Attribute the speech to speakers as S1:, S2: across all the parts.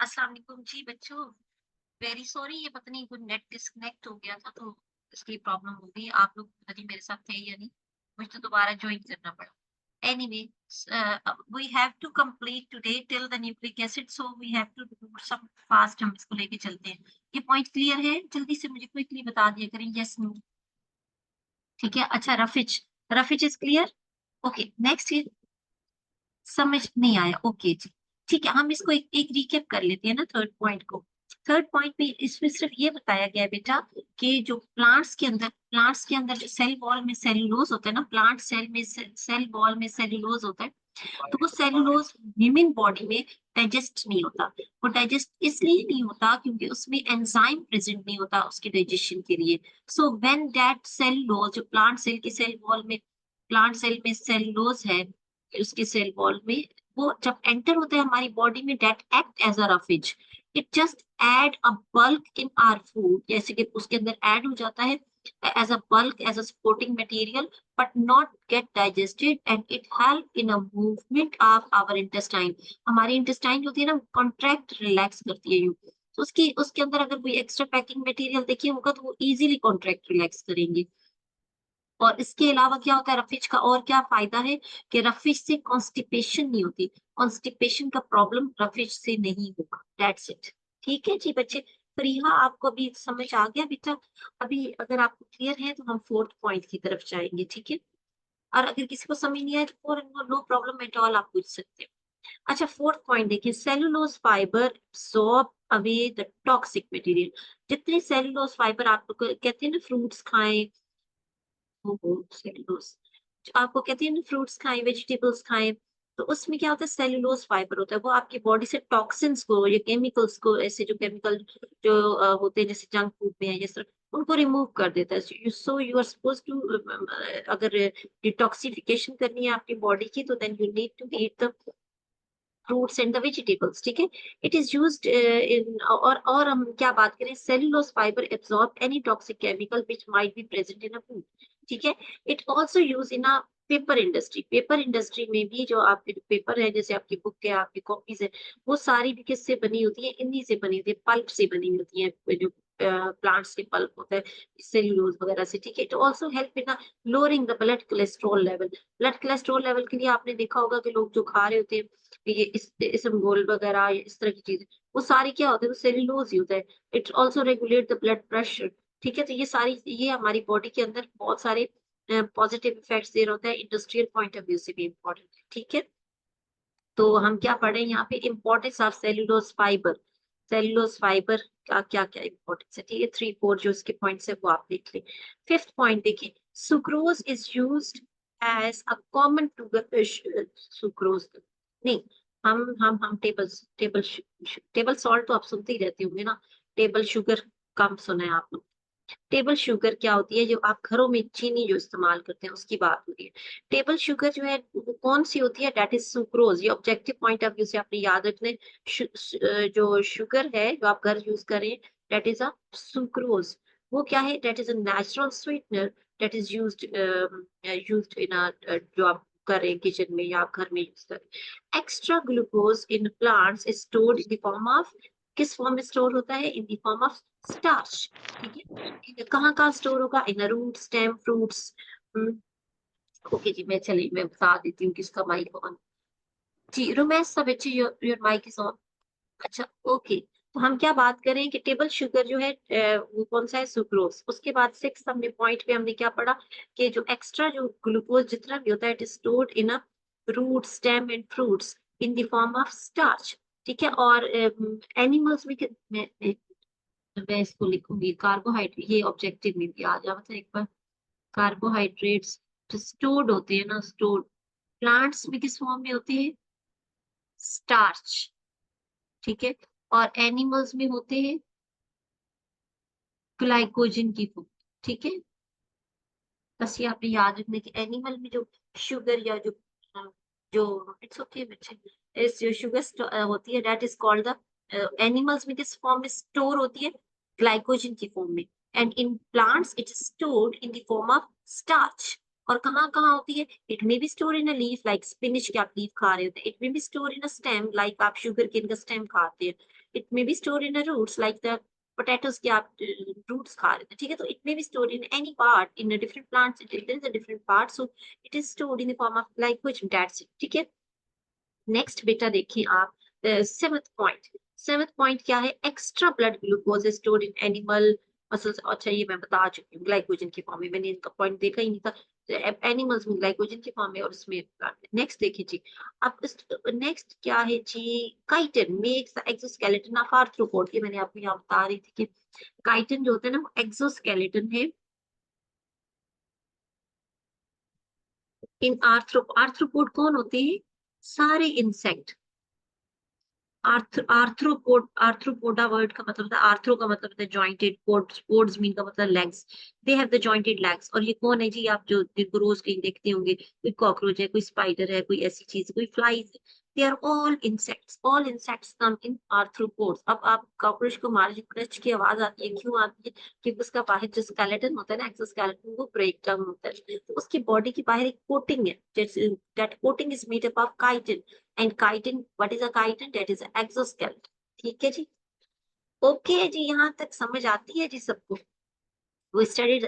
S1: अस्सलाम वालेकुम जी बच्चों। वेरी सॉरी, ये पता नहीं कोई नेट डिस्कनेक्ट हो गया था तो इसलिए प्रॉब्लम हो गई। आप लोग पता नहीं मेरे साथ थे या नहीं, मुझे तो दोबारा ज्वाइन करना पड़ा। Anyway, we have to complete today till the nucleic acid, so we have to do some fast. हम इसको लेके चलते हैं। ये पॉइंट क्लियर है? जल्दी से मुझे क्विकली बता दिया करें, यस नो। ठीक है, अच्छा रफिज, रफिज इज क्लियर। ओके, नेक्स्ट समझ नहीं आया, ओके जी। ठीक है, हम इसको एक रिकैप कर लेते हैं ना थर्ड पॉइंट को। थर्ड पॉइंट में इसमें सिर्फ ये बताया गया है बेटा कि जो प्लांट्स के अंदर जो सेल वॉल में सेल्यूलोज होता है ना, प्लांट सेल में सेल वॉल में सेल्यूलोज होता है। तो वो सेल्यूलोज ह्यूमन बॉडी में डाइजेस्ट नहीं होता। वो डाइजेस्ट इसलिए नहीं होता क्योंकि उसमें एंजाइम प्रेजेंट नहीं होता उसके डाइजेशन के लिए। सो व्हेन दैट सेल्यूलोज जो प्लांट सेल के सेल वॉल में, प्लांट सेल में सेल्यूलोज है उसके सेल वॉल में, वो जब एंटर होता है हमारी बॉडी में, that act as a roughage. It just add a bulk in our food, जैसे कि उसके अंदर ऐड हो जाता है as a bulk, as a supporting material, but not get digested, and it help in a movement of our intestine। हमारी intestine होती है ना, कॉन्ट्रैक्ट रिलैक्स करती है यूं। तो उसकी उसके अंदर अगर कोई एक्स्ट्रा पैकिंग मटेरियल देखिए होगा तो वो इजीली कॉन्ट्रैक्ट रिलैक्स करेंगे। और इसके अलावा क्या होता है रफिज का, और क्या फायदा है कि रफिज से कॉन्स्टिपेशन नहीं होती। कॉन्स्टिपेशन का प्रॉब्लम रफिज से नहीं होगा, दैट्स इट। ठीक है जी बच्चे। फरीहा, आपको अभी समझ आ गया बेटा? अभी अगर आपको क्लियर है तो हम फोर्थ पॉइंट की तरफ जाएंगे, ठीक है। और अगर किसी को समझ नहीं आए तो for no problem at all, आप पूछ सकते हो। अच्छा, फोर्थ पॉइंट देखिए, cellulose fibre absorb away the toxic material. जितने सेलुलोज फाइबर, आप लोग कहते हैं ना फ्रूट्स खाएं, सेलुलोज आपको कहते हैं ना फ्रूट्स खाएं, वेजिटेबल्स खाएं, तो उसमें क्या होता है, सेलुलोज फाइबर होता है। वो आपकी बॉडी से टॉक्सिन्स को या केमिकल्स को, ऐसे जो केमिकल जो होते हैं जैसे जंक फूड में है जिस तरह, उनको रिमूव कर देता है। So you are suppose to, अगर डिटॉक्सिफिकेशन करनी है आपकी बॉडी की, तो then you need to eat the fruits and the vegetables. ठीक है, इट इज यूज्ड इन, और हम क्या बात करें, cellulose fibre absorb any toxic chemical which might be present in a food. ठीक है, it also use in a paper industry. Paper industry में भी जो आपके पेपर है, जैसे आपकी बुक है, आपकी कॉपीज है, वो सारी भी किससे बनी होती है, इन्हीं से बनी होती है, पल्प से बनी होती है, जो प्लांट्स के पल्प होता है, सेल्यूलोज वगैरह से। ठीक है, it also help in lowering the blood cholesterol level. Blood cholesterol level के लिए आपने देखा होगा कि लोग जो खा रहे होते हैं ये इस इसबगोल वगैरह या इस तरह की चीजें, वो सारी क्या होते हैं, वो सेल्यूलोज ही होता है। It also regulate the blood pressure. ठीक है, तो ये सारी, ये हमारी बॉडी के अंदर बहुत सारे पॉजिटिव इफेक्ट्स दे रहा होता है, इंडस्ट्रियल पॉइंट ऑफ व्यू से भी इम्पोर्टेंट है। ठीक है, तो हम क्या पढ़े यहाँ पे, importance of cellulose fibre. Cellulose fibre का क्या क्या इम्पोर्टेंस है, ठीक है, 3 4 जो इसके पॉइंट्स है वो आप देख लें। फिफ्थ पॉइंट देखिए, sucrose is used as a common sucrose नहीं, हम टेबल टेबल सॉल्ट तो आप सुनते ही रहते होंगे ना, टेबल शुगर कम सुना है आप। टेबल शुगर क्या होती है, जो आप घरों में चीनी जो इस्तेमाल करते हैं उसकी बात होती है। टेबल शुगर जो है वो कौन सी होती है, दैट इज सुक्रोज। ये ऑब्जेक्टिव पॉइंट ऑफ व्यू से आपने याद रखना है। जो शुगर है जो आप घर यूज करें, दैट इज अ सुक्रोज। वो क्या है, that is a natural sweetener, that is used in a, जो आप करें किचन में या आप घर में यूज करें। Extra glucose in plants is stored in the form of, किस फॉर्म में स्टोर होता है, इन द फॉर्म ऑफ स्टार्च। ठीक है, ठीक है, कहाँ कहाँ स्टोर होगा, इन रूट स्टेम फ्रूट्स। ओके जी, मैं बता देती हूँ किसका माइक ऑन। जी रोमेश सब अच्छी, योर माइक इज ऑन। अच्छा, ओके। तो हम क्या बात करें कि टेबल शुगर जो है वो कौन सा है, सुक्रोज। उसके बाद सिक्स हमने पॉइंट पे हमने क्या पढ़ा कि जो एक्स्ट्रा जो ग्लूकोज जितना भी होता है, it is stored in a root stem and fruits in the form of starch. ठीक है, और एनिमल्स में मैं इसको लिखूंगी कार्बोहाइड्रेट, ये ऑब्जेक्टिव में भी आ जाओ था एक बार। कार्बोहाइड्रेट्स जो स्टोर्ड होते हैं ना, स्टोर्ड प्लांट्स में किस फॉर्म में होते हैं, स्टार्च। ठीक है, और एनिमल्स में होते हैं ग्लाइकोजन की फॉर्म। ठीक है, बस ये आपने याद रखना कि एनिमल में जो शुगर या जो जो इट्स ओके बच्चे, इस जो शुगर होती है, that is called the, animals में किस फॉर्म में स्टोर होती है, ग्लाइकोजन की फॉर्म में। And in plants it is stored in the form of starch. और कहाँ कहाँ होती है, it may be store in a leaf like spinach के आप लीफ खा रहे होते हैं, it may be store in a stem like आप शुगर केन का स्टेम खाते हैं, it may be store in roots like the potatoes के आप रूट्स खा रहे थे, ठीक है, तो it may be store in any part in different plants, it is a different part, so it is stored in the form of glycogen, that's it, ठीक है। नेक्स्ट बेटा देखिए आप, सेवंथ पॉइंट, सेवंथ पॉइंट क्या है, extra blood glucose stored in animal muscles. अच्छा ये मैं बता चुकी हूँ, ग्लाइकोजन की फॉर्म में, मैंने इनका पॉइंट देखा ही नहीं था, एनिमल्स में ग्लाइकोजन की फॉर्म में और उसमें। नेक्स्ट देखिए जी, अब नेक्स्ट क्या है जी, chitin makes the exoskeleton of arthropod, ये मैंने आपको यहाँ बता रही थी कि काइटिन जो होता है ना वो एक्सोस्केलेटन है इन आर्थ्रोपोड कौन होते हैं, सारे इंसेक्ट। आर्थ्रोपोडा वर्ड का मतलब होता है, आर्थ्रो का मतलब होता है जॉइंटेड, पोड्स मीन का मतलब legs, they have the jointed legs. और ये कौन है जी, आप जो जिनको रोज कहीं देखते होंगे, कोई कॉकरोच है, कोई स्पाइडर है, कोई ऐसी चीज, कोई flies, they are all insects come in arthropods. अब आप कॉकरोच को मारे, क्रच की आवाज आती है, क्यों आती है, क्योंकि उसका बाहर जो स्केलेटन होता है ना, एक्सोस्केलेटन, वो ब्रेक डाउन होता है, तो उसकी बॉडी की बाहर एक कोटिंग है, that coating is made up of chitin, and chitin, what is a chitin, that is exoskeleton, ठीक है जी। ओके है जी, यहाँ तक समझ आती है जी सबको। वो स्टडीड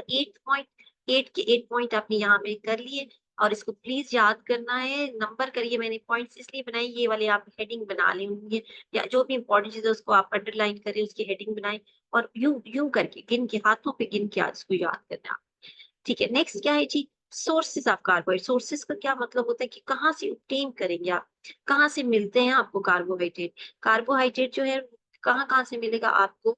S1: 8 के 8 पॉइंट आपने यहाँ पे कर लिए, और इसको प्लीज याद करना है, नंबर करिए, मैंने पॉइंट्स इसलिए बनाई, ये वाले आप हेडिंग बना लेंगे, या जो भी इंपॉर्टेंट चीज है उसको आप अंडरलाइन करें, उसकी हेडिंग बनाए, और यू यू करके गिन के, हाथों पे गिन के आज इसको याद करना, ठीक है। नेक्स्ट क्या है जी, सोर्सेज ऑफ कार्बोहाइड्रेट। सोर्सेज का क्या मतलब होता है कि कहाँ से obtain करेंगे आप, कहाँ से मिलते हैं आपको कार्बोहाइड्रेट, कार्बोहाइड्रेट जो है कहाँ कहाँ से मिलेगा आपको,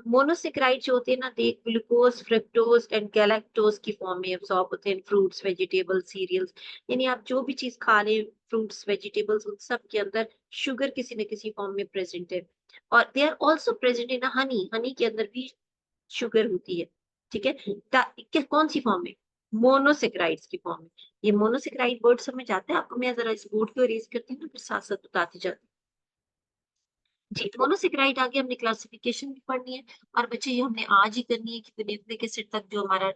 S1: मोनोसेक्राइड जो होते हैं ना, दे ग्लूकोज, फ्रक्टोज एंड गैलेक्टोज की फॉर्म में एब्सॉर्ब होते हैं फ्रूट्स, वेजिटेबल्स, सीरियल्स, यानी आप जो भी चीज खा रहे हैं, फ्रूट्स, वेजिटेबल्स, उन सब के अंदर शुगर किसी न किसी फॉर्म में प्रेजेंट है। और they are also present in honey, honey के अंदर भी शुगर होती है, ठीक है, कौन सी फॉर्म में, मोनोसेक्राइड्स की फॉर्म में। ये मोनोसेक्राइड वर्ड समझ आता है आपको, मैं जरा इस बोर्ड को इरेज करती हूँ ना, फिर साथ साथ बताती जाती हूँ जी। मोनोसेक्राइड आगे हमने क्लासिफिकेशन भी पढ़नी है, और बच्चे ये हमने आज ही करनी है, क्योंकि देखने के सेट तक जो हमारा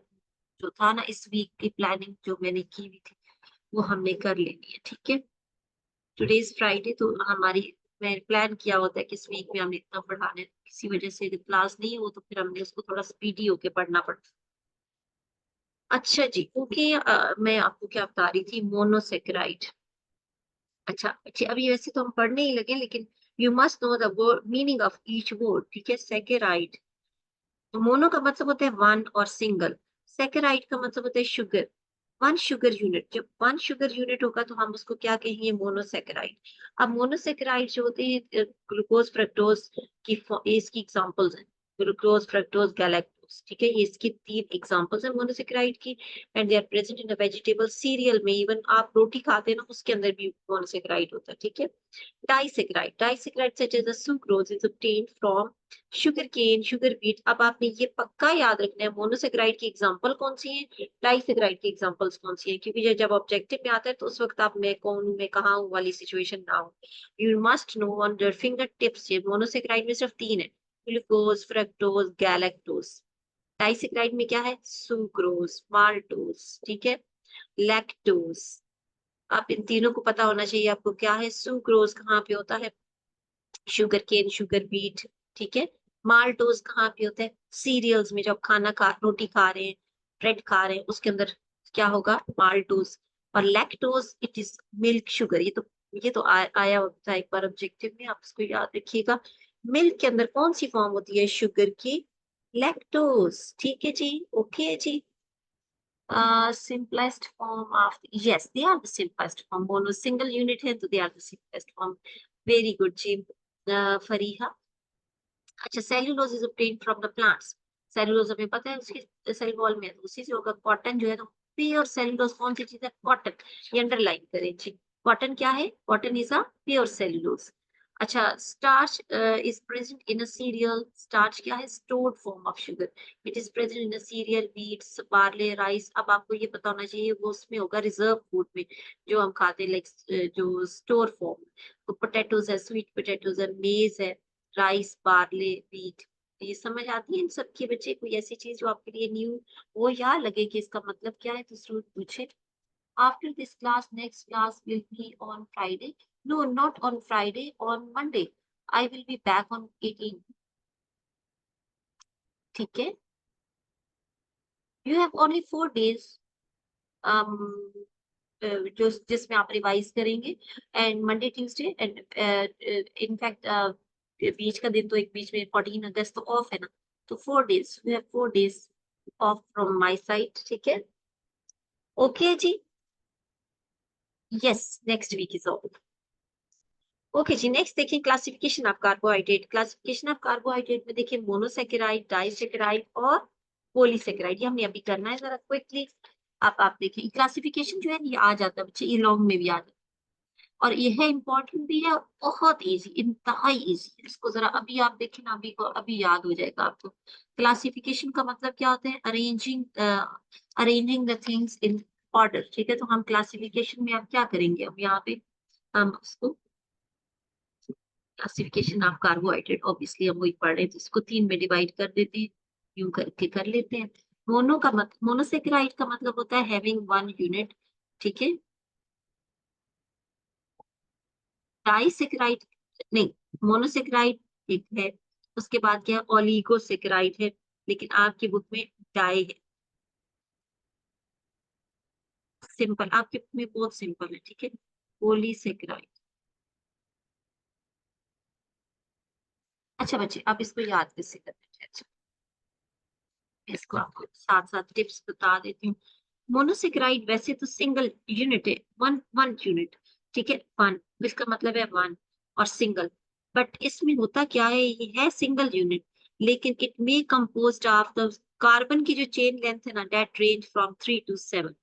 S1: जो था ना, इस वीक की प्लानिंग जो मैंने की हुई थी, वो हमने कर लेनी है, ठीक है। टुडे इज फ्राइडे, तो हमारी, मैं प्लान किया होता है कि इस वीक में हमने इतना पढ़ाने, किसी वजह से क्लास नहीं हो तो फिर हमने उसको थोड़ा स्पीडी होके पढ़ना पड़ता। अच्छा जी, ओके, मैं आपको क्या बता रही थी, मोनोसेक्राइड। अच्छा अच्छा, अभी वैसे तो हम पढ़ने ही लगे, लेकिन you must know the word meaning of each word, ठीक है। सेकेराइड, तो मोनो का मतलब होता है वन और सिंगल, सेकेराइड का मतलब होता है शुगर, वन शुगर यूनिट, जब वन शुगर यूनिट होगा तो हम उसको क्या कहेंगे, मोनोसेक्राइड। अब मोनोसेक्राइड जो होते हैं, ग्लूकोज, फ्रक्टोज की इसकी एग्जांपल्स हैं, ग्लूकोज, फ्रक्टोज, गैलेक्टोज, ठीक है, ये इसकी तीन एग्जांपल्स हैं मोनोसेक्राइड की, and they are present in the vegetable, cereal में, इवन आप रोटी खाते हैं ना, उसके अंदर भी मोनोसेक्राइड होता है, ठीक है। Disaccharide such as the sucrose is obtained from sugar cane, sugar beet। अब आपने ये पक्का याद रखना है, मोनोसेक्राइड की एग्जांपल कौन सी है, डाइसेक्राइड की एग्जांपल्स कौन सी है, क्योंकि जब ऑब्जेक्टिव में आता है तो उस वक्त आप मैं कौन हूँ, मैं कहाँ हूँ वाली सिचुएशन ना हो। You must know on your finger tips, ये मोनोसेक्राइड में सिर्फ तीन है, ग्लूकोज, फ्रक्टोज, गैलेक्टोज। डाइसेक्राइड में क्या है, सुक्रोज, माल्टोज, ठीक है, लैक्टोज। आप इन तीनों को पता होना चाहिए आपको, क्या है, सुक्रोज कहाँ पे होता है, शुगर केन, शुगर बीट, ठीक है। माल्टोज कहाँ पे होता है, सीरियल्स में, जब खाना खा, रोटी खा रहे हैं, ब्रेड खा रहे हैं, उसके अंदर क्या होगा, माल्टोज। और lactose, it is milk sugar, ये तो आया होता है एक बार ऑब्जेक्टिव में, आप उसको याद रखिएगा। मिल्क के अंदर कौन सी फॉर्म होती है शुगर की, लैक्टोज, ठीक है जी, ओके है जी। Simplest form of, yes, they are the simplest form, mono single unit है तो they are the simplest form, very good जी। फरीहा, अच्छा, cellulose is obtained from the plants, cellulose हमें पता है उसकी सेल वॉल में है, तो उसी से होगा। कॉटन जो है तो प्योर सेल्यूलोज कौन सी चीज है, कॉटन, ये अंडरलाइन करें जी। कॉटन क्या है, cotton is a pure cellulose. अच्छा, starch is present in a cereal, starch क्या है, stored form of sugar, it is present in a cereal, wheats, barley, rice. अब आपको ये पता होना चाहिए वो उसमें होगा रिजर्व फूड में, जो हम खाते हैं, लाइक जो स्टोर फॉर्म, तो पोटैटोज है, स्वीट पोटैटोज है, मेज है, राइस, बार्ले, व्हीट। ये समझ आती है इन सब के बच्चे, कोई ऐसी चीज जो आपके लिए न्यू वो याद लगे कि इसका मतलब क्या है, तो जरूर पूछे। After this class, next class will be on Friday, no not on Friday, on Monday. I will be back on 18। ठीक है, यू हैव ओनली 4 days जो जिसमें आप रिवाइज करेंगे, and Monday Tuesday and in fact बीच का दिन तो एक बीच में 14 अगस्त तो ऑफ है ना, तो 4 days, we have 4 days off from my side. ठीक है, ओके जी, yes, next week is off. Okay जी, नेक्स्ट देखिए classification of carbohydrate. Classification of carbohydrate में देखिए मोनोसेकेराइड, डाइसेकेराइड और पॉलीसेकेराइड, ये हमने अभी करना है जरा क्विकली। आप देखिए क्लासिफिकेशन जो है ये आ जाता है बच्चे, ये लॉन्ग में भी आ जाता है, और ये है इम्पोर्टेंट भी है, बहुत इजी, इंतहाई इजी। इसको जरा अभी आप देखें ना, अभी को अभी याद हो जाएगा आपको। क्लासिफिकेशन का मतलब क्या होता है? Arranging the things in order. ठीक है, तो हम क्लासिफिकेशन में आप क्या करेंगे, अब यहाँ पे हम उसको क्लासिफिकेशन ऑफ कार्बोहाइड्रेट, ऑब्वियसली हम वही पढ़ रहे हैं, तो इसको 3 में डिवाइड कर देते हैं, यूं करके कर लेते हैं। मोनोसेकेराइड का मतलब होता है हैविंग 1 यूनिट। ठीक है, डाइसेकेराइड नहीं, मोनोसेकेराइड एक है, उसके बाद क्या है, ओलिगोसेकेराइड है, लेकिन आपकी बुक में डाई है। सिंपल, आपके बुक में बहुत सिंपल है। ठीक है, पॉलीसेकेराइड। अच्छा बच्चे, आप इसको याद कैसे करते हैं? अच्छा, इसको आपको साथ साथ टिप्स बता देती हूँ। मोनोसेकेराइड वैसे तो सिंगल यूनिट है, वन वन यूनिट। ठीक है, वन, इसका मतलब है वन और सिंगल। बट इसमें होता क्या है, ये है सिंगल यूनिट, लेकिन it may composed of the carbon की जो चेन लेंथ है ना, दैट रेंज फ्रॉम 3 to 7।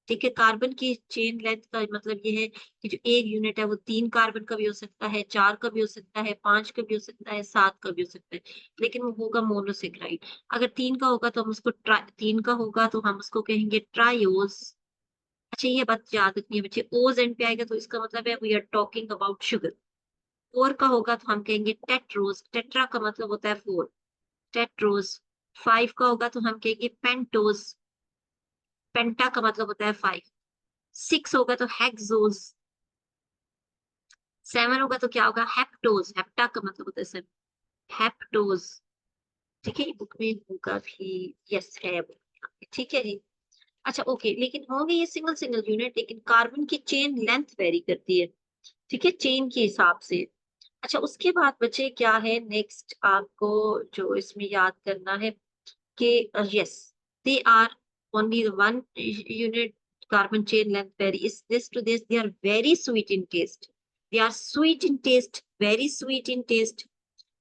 S1: ठीक है, कार्बन की चेन लेंथ का मतलब ये है कि जो एक यूनिट है वो 3 कार्बन का भी हो सकता है, 4 का भी हो सकता है, 5 का भी हो सकता है, 7 का भी हो सकता है, लेकिन वो होगा मोनोसेक्राइड। अगर 3 का होगा तो हम उसको 3 का होगा तो हम उसको कहेंगे ट्रायोज। अच्छा, ये बात याद रखनी है बच्चे, ओज एंड पे आएगा तो इसका मतलब है we are talking about sugar. 4 का होगा तो हम कहेंगे टेट्रोज, टेट्रा का मतलब होता है 4, टेट्रोज। 5 का होगा तो हम कहेंगे पेंटोज, पेंटा का मतलब होता है 5। 6 होगा तो हेक्सोज। 7 होगा तो क्या होगा, हेप्टोज, हेप्टा का मतलब होता है 7, हेप्टोज। ठीक है, बुक में होगा भी, यस है book में। ठीक है जी, अच्छा ओके, लेकिन होंगे ये सिंगल सिंगल यूनिट, लेकिन कार्बन की चेन लेंथ वेरी करती है। ठीक है, चेन के हिसाब से। अच्छा, उसके बाद बचे क्या है नेक्स्ट आपको जो इसमें याद करना है कि yes, they are only one unit, carbon chain length vary is this to this, they are very sweet in taste, they are sweet in taste, very sweet in taste,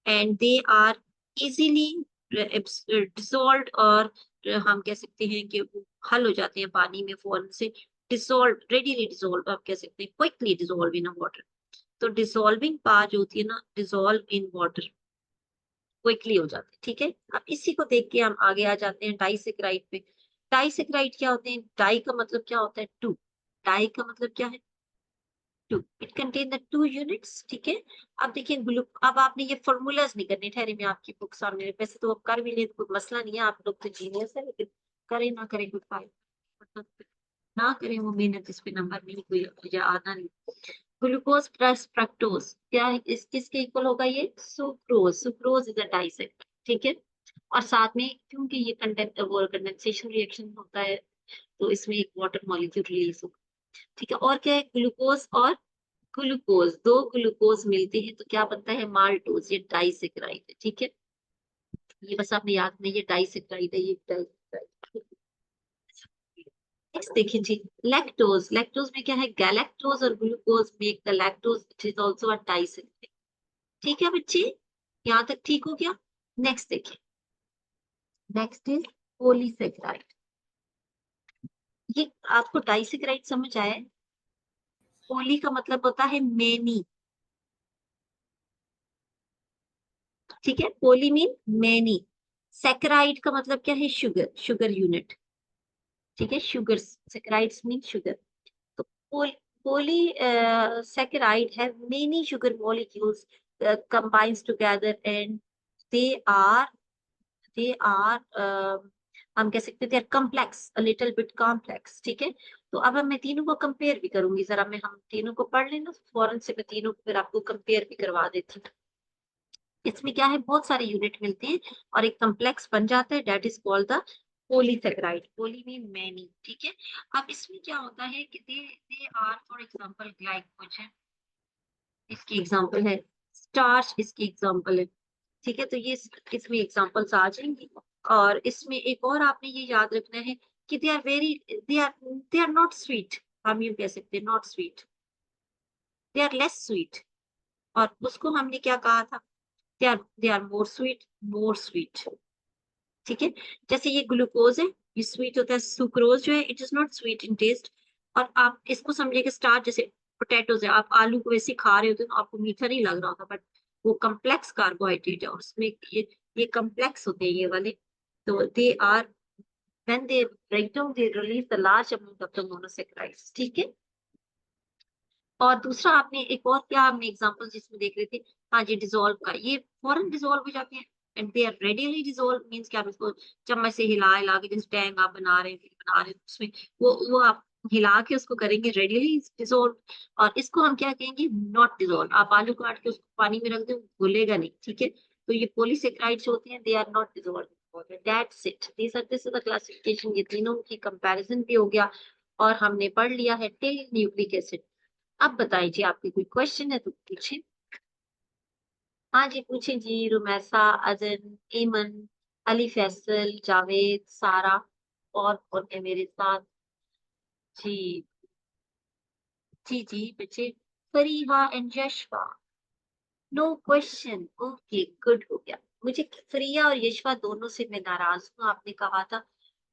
S1: and they are easily dissolved, और हम कह सकते हैं कि वो हल हो जाते हैं पानी में फौरन से, डिसॉल्व, रेडीली डिसॉल्व, आप कह सकते हैं क्विकली डिसॉल्व इन वाटर। तो डिसॉल्विंग पावर जो होती है ना, डिसॉल्व इन वाटर, क्विकली हो जाते हैं। ठीक है, अब इसी को देख के हम आगे आ जाते हैं डाइसेक्राइड पे। डाइसेक्राइड क्या होते हैं? डाई का मतलब क्या होता है? टू। डाई का मतलब क्या है? Two, it contain the 2 units. ठीक है, अब देखिए ग्लू, अब आपने ये फॉर्मूलाज नहीं करने, ठहरे मैं आपकी बुक सामने, वैसे तो आप कर भी ले, कोई मसला नहीं है, आप लोग तो जीनियस है, लेकिन करें ना करें कोई फायदा, ना करें वो मेहनत, इस पे नंबर नहीं कोई या आना नहीं। ग्लूकोज प्लस फ्रक्टोज क्या है? इस किसके इक्वल होगा? ये sucrose, sucrose is a dissect. ठीक है, और साथ में क्योंकि ये कंडेंसेशन रिएक्शन होता है, तो इसमें एक वाटर मॉलिक्यूल रिलीज होगा। ठीक है, और क्या है? ग्लूकोज और ग्लूकोज, दो ग्लूकोज मिलते हैं तो क्या बनता है? माल्टोज, ये डाइसेक्राइड है। ठीक है, ये बस आपने याद नहीं, ये डाइसेक्राइड है, ये डाइसेक्राइड। नेक्स्ट देखिए जी, लैक्टोज। लैक्टोज में क्या है? गैलेक्टोज और glucose make the lactose, it is also a disaccharide. ठीक है बच्चे, यहाँ तक ठीक हो गया? नेक्स्ट देखिए, नेक्स्ट इज पॉलीसेक्राइड। ये आपको डाइसेक्राइड समझ आया है? पोली का मतलब होता है मेनी। ठीक है, पोली मीन मेनी। सेक्राइड का मतलब क्या है? Sugar, sugar unit. ठीक है, शुगर, सेक्राइड्स मीन शुगर। तो पोली सेक्राइड है many sugar molecules combines together and they are they are हम कह सकते हैं complex, a little bit complex. ठीक है, तो अब मैं तीनों को कंपेयर भी करूंगी, जरा मैं हम तीनों को पढ़ लेना फौरन से, मैं तीनों को फिर आपको कंपेयर भी करवा देती हूँ। इसमें क्या है, बहुत सारे यूनिट मिलते हैं और एक कॉम्प्लेक्स बन जाता है, that is called the polysaccharide. Poly mean many, ठीक है। अब इसमें क्या होता है कि they they are for example glycogen, इसकी एग्जांपल है, स्टार्च इसकी एग्जांपल है, ठीक है। तो ये इसमें एग्जांपल्स आ जाएंगी। और इसमें एक और आपने ये याद रखना है कि दे आर नॉट स्वीट, हम ये कह सकते हैं not sweet, they are less sweet. और उसको हमने क्या कहा था, दे आर मोर स्वीट, ठीक है। जैसे ये ग्लूकोज है, ये स्वीट होता है, सुक्रोज जो है it is not sweet in taste. और आप इसको समझिए कि स्टार्च जैसे पोटैटोज है, आप आलू को वैसे खा रहे होते हो तो आपको मीठा नहीं लग रहा होता, बट वो कम्प्लेक्स कार्बोहाइड्रेट है और उसमें ये कम्प्लेक्स होते हैं ये वाले। तो they are, when they break down they release the large amount of the monosaccharides, ठीक है। और दूसरा आपने एक और क्या हमने एग्जांपल जिसमें देख रहे थे, हाँ जी, डिसॉल्व का, ये फौरन डिसॉल्व हो जाते हैं and they are readily dissolve, means कि आप इसको चम्मच से हिला हिला के जैसे टैंग आप बना रहे हैं उसमें वो आप हिला के उसको करेंगे रेडीली डिसॉल्व। और इसको हम क्या कहेंगे, नॉट डिसॉल्व। आप आलू काट के उसको पानी में रख दो, घुलेगा नहीं, ठीक है। तो ये पॉलीसेकेराइड्स होते हैं, they are not dissolve, that's it, this is the classification. ये तीनों की कंपैरिजन भी हो गया और हमने पढ़ लिया है टेल न्यूक्लिक एसिड। अब बताइए आपके कोई क्वेश्चन है तो पूछे। हाँ जी पूछे जी, रुमैसा, अजन, एमन, अली फैसल, जावेद, सारा, और कौन है मेरे साथ। जी जी जी बच्चे, Fariha and Yashwa, no question, okay good हो गया। मुझे फरिया और यशवा दोनों से मैं नाराज हूँ। आपने कहा था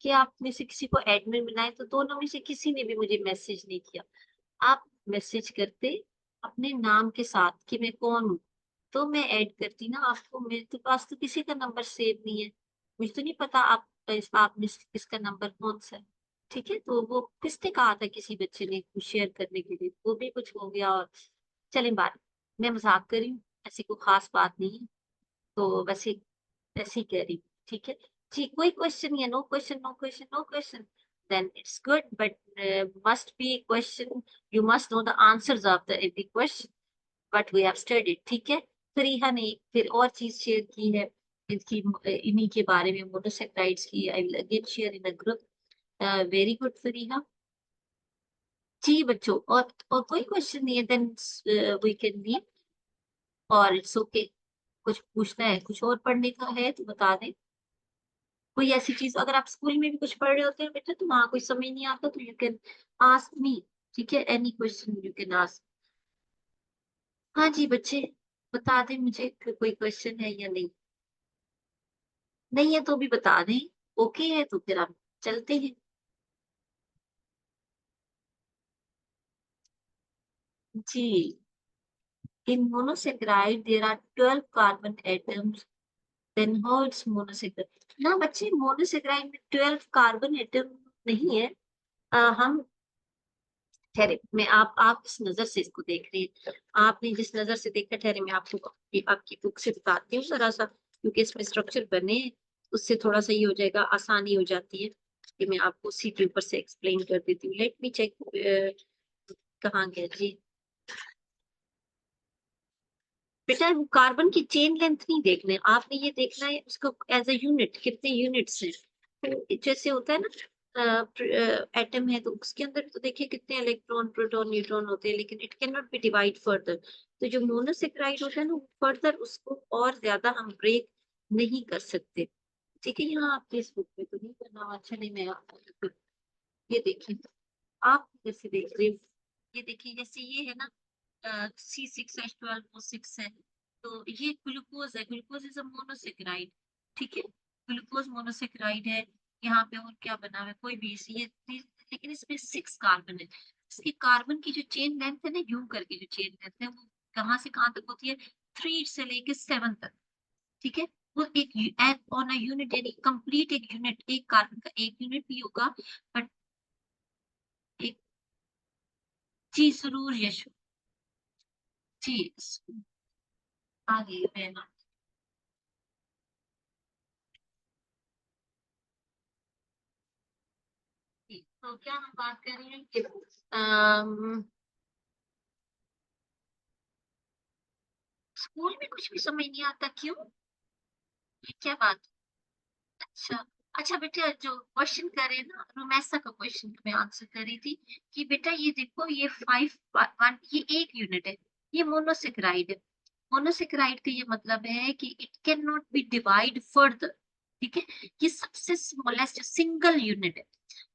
S1: कि आप में से किसी को एडमिन बनाए, तो दोनों में से किसी ने भी मुझे मैसेज नहीं किया। आप मैसेज करते अपने नाम के साथ कि मैं कौन हूँ, तो मैं ऐड करती ना आपको। मेरे तो पास तो किसी का नंबर सेव नहीं है, मुझे तो नहीं पता आप में से किसका नंबर कौन सा है, ठीक है। तो वो किसने कहा था, किसी बच्चे ने कुछ शेयर करने के लिए, वो भी कुछ हो गया। और चलें बात, मैं मजाक कर रही हूँ, ऐसी कोई खास बात नहीं है। तो वैसे ऐसे ही कह रही हूँ, ठीक है। जी कोई क्वेश्चन या no question, no question, no question, then it's good, but must be question, you must know the answers of the every question what we have studied, ठीक है। फरीहा ने फिर और चीज शेयर की है, इनकी इन्हीं के बारे में, मोनोसेक्राइड्स की। I will again share in a group. Very good Fariha. जी बच्चों, और कोई क्वेश्चन नहीं है, देन वी कैन लीव, और इट्स ओके। कुछ पूछना है, कुछ और पढ़ने का है तो बता दें। कोई ऐसी चीज, अगर आप स्कूल में भी कुछ पढ़ रहे होते हैं बेटा तो वहां कोई समझ नहीं आता, तो यू कैन आस्क मी, ठीक है, any question you can ask. हाँ जी बच्चे, बता दें मुझे कि कोई क्वेश्चन है या नहीं। नहीं है तो भी बता दें, ओके है तो फिर हम चलते हैं। जी, in monosaccharide there are 12 carbon atoms, then how it's monosaccharide ना बच्चे, मोनोसेक्राइड में 12 कार्बन एटम नहीं है। हम ठहरे, मैं आप किस नजर से इसको देख रही हैं, आपने जिस नजर से देखा, ठहरे मैं आपको आपकी बुक से बताती हूँ जरा सा, क्योंकि इसमें स्ट्रक्चर बने हैं, उससे थोड़ा सा ये हो जाएगा, आसानी हो जाती है कि मैं आपको उसी के ऊपर से एक्सप्लेन कर देती हूँ। लेट मी चेक, कहाँ गया जी बेटा, वो कार्बन की चेन लेंथ नहीं देखना है आपने, ये देखना है उसको एज ए यूनिट, कितने यूनिट्स हैं। तो जैसे होता है ना, एटम है तो उसके अंदर तो देखिए कितने इलेक्ट्रॉन, प्रोटॉन, न्यूट्रॉन होते हैं, लेकिन it can not be divide further. तो जो मोनोसेक्राइड होता है ना, फर्दर उसको और ज्यादा हम ब्रेक नहीं कर सकते, ठीक है। यहाँ आपके इस बुक में तो नहीं करना, अच्छा नहीं, मैं ये देखिए, आप जैसे देख रहे हो, ये देखिए जैसे ये है ना, C6H12O6 है, तो ये ग्लूकोज है, ग्लूकोज इज अ मोनोसेक्राइड, ठीक है। ग्लूकोज मोनोसेक्राइड है। यहाँ पे और क्या बना हुआ है, कोई भी लेकिन इसमें 6 कार्बन है। इसकी कार्बन की जो चेन लेंथ है ना, यू करके जो चेन लेंथ है, वो कहाँ से कहाँ तक होती है, 3 से लेके 7 तक, ठीक है। वो एक ऑन अ यूनिट, यानी कंप्लीट एक यूनिट, एक कार्बन का एक यूनिट भी होगा, बट एक, जी जरूर यशु, जी आगे मैं ना, तो क्या हम बात कर रहे हैं कि स्कूल में कुछ भी समझ नहीं आता, क्यों? ये क्या बात? अच्छा, अच्छा बेटा, जो क्वेश्चन करे ना, रोमैसा का क्वेश्चन मैं आंसर कर रही थी कि बेटा ये देखो, ये 5 1 ये एक यूनिट है, ये मोनोसेकेराइड है। मोनोसेकेराइड का ये मतलब है कि it can not be divide further, ठीक है? ये सबसे स्मॉलेस्ट सिंगल यूनिट है,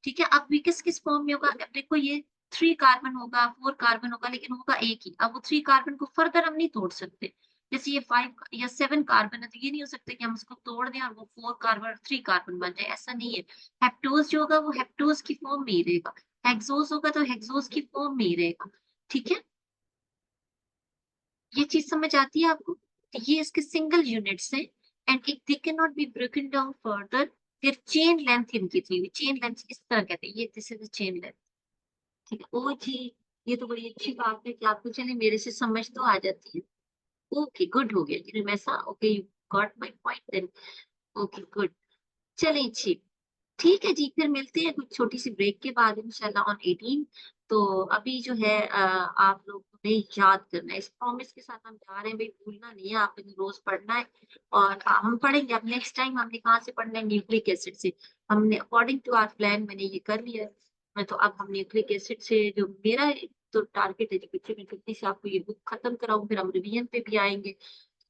S1: ठीक है? अब भी किस किस फॉर्म में होगा? अब देखो, ये 3 कार्बन होगा, 4 कार्बन होगा, लेकिन होगा एक ही। अब वो 3 कार्बन को फर्दर हम नहीं तोड़ सकते। जैसे ये 5 या 7 कार्बन है, तो ये नहीं हो सकता कि हम उसको तोड़ दें और वो 4 कार्बन और 3 कार्बन बन जाए, ऐसा नहीं है। हेप्टोज जो होगा वो हेप्टोज की फॉर्म में ही रहेगा, हेक्सोज होगा तो हेक्सोज की फॉर्म में ही रहेगा, ठीक है? ये चीज समझ आती है आपको? तो ये इसके सिंगल यूनिट्स हैं, and it they can not be broken down further. फिर चेन लेंथ इनकी थी, चेन लेंथ इस तरह कहते हैं, ये दिस इज चेन लेंथ, ठीक है? ओ जी, ये तो बड़ी अच्छी बात है कि आपको चलिए मेरे से समझ तो आ जाती है। ओके, गुड हो गया जी, मैं सा okay, you got my point then. Okay, good. चलिए जी, ठीक है जी, फिर मिलते हैं कुछ छोटी सी ब्रेक के बाद इंशाल्लाह ऑन 18। तो अभी जो है आप लोग को याद करना है, इस प्रॉमिस के साथ हम जा रहे हैं भाई, भूलना नहीं है, आपने रोज पढ़ना है। और हम पढ़ेंगे, अब नेक्स्ट टाइम हमने कहाँ से पढ़ना है? न्यूक्लिक एसिड से। हमने अकॉर्डिंग टू आवर प्लान मैंने ये कर लिया है। मैं तो अब हम न्यूक्लिक एसिड से, जो मेरा तो टारगेट है, जो बच्चे मैं जल्दी से आपको ये बुक खत्म कराऊं, फिर हम रिवीजन पे भी आएंगे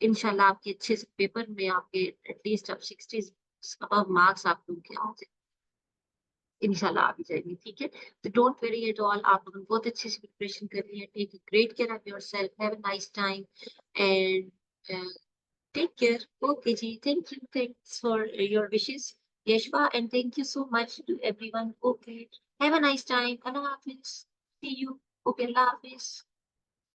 S1: इंशाल्लाह। आपके अच्छे से पेपर में आपके एटलीस्ट आप 60 अबव मार्क्स आप लोग के आ जाए, इंशाल्लाह आ भी जाएंगे, ठीक है? तो डोंट वरी एट ऑल, आप लोगों ने बहुत अच्छे से प्रिपरेशन कर ली है। Take great care of yourself, have a nice time, and take care. Okay जी, thank you, thanks for your wishes Yashwa, and thank you so much to everyone. Okay, have a nice time, अल्लाह हाफिज, see you. Okay, अल्लाह हाफिज।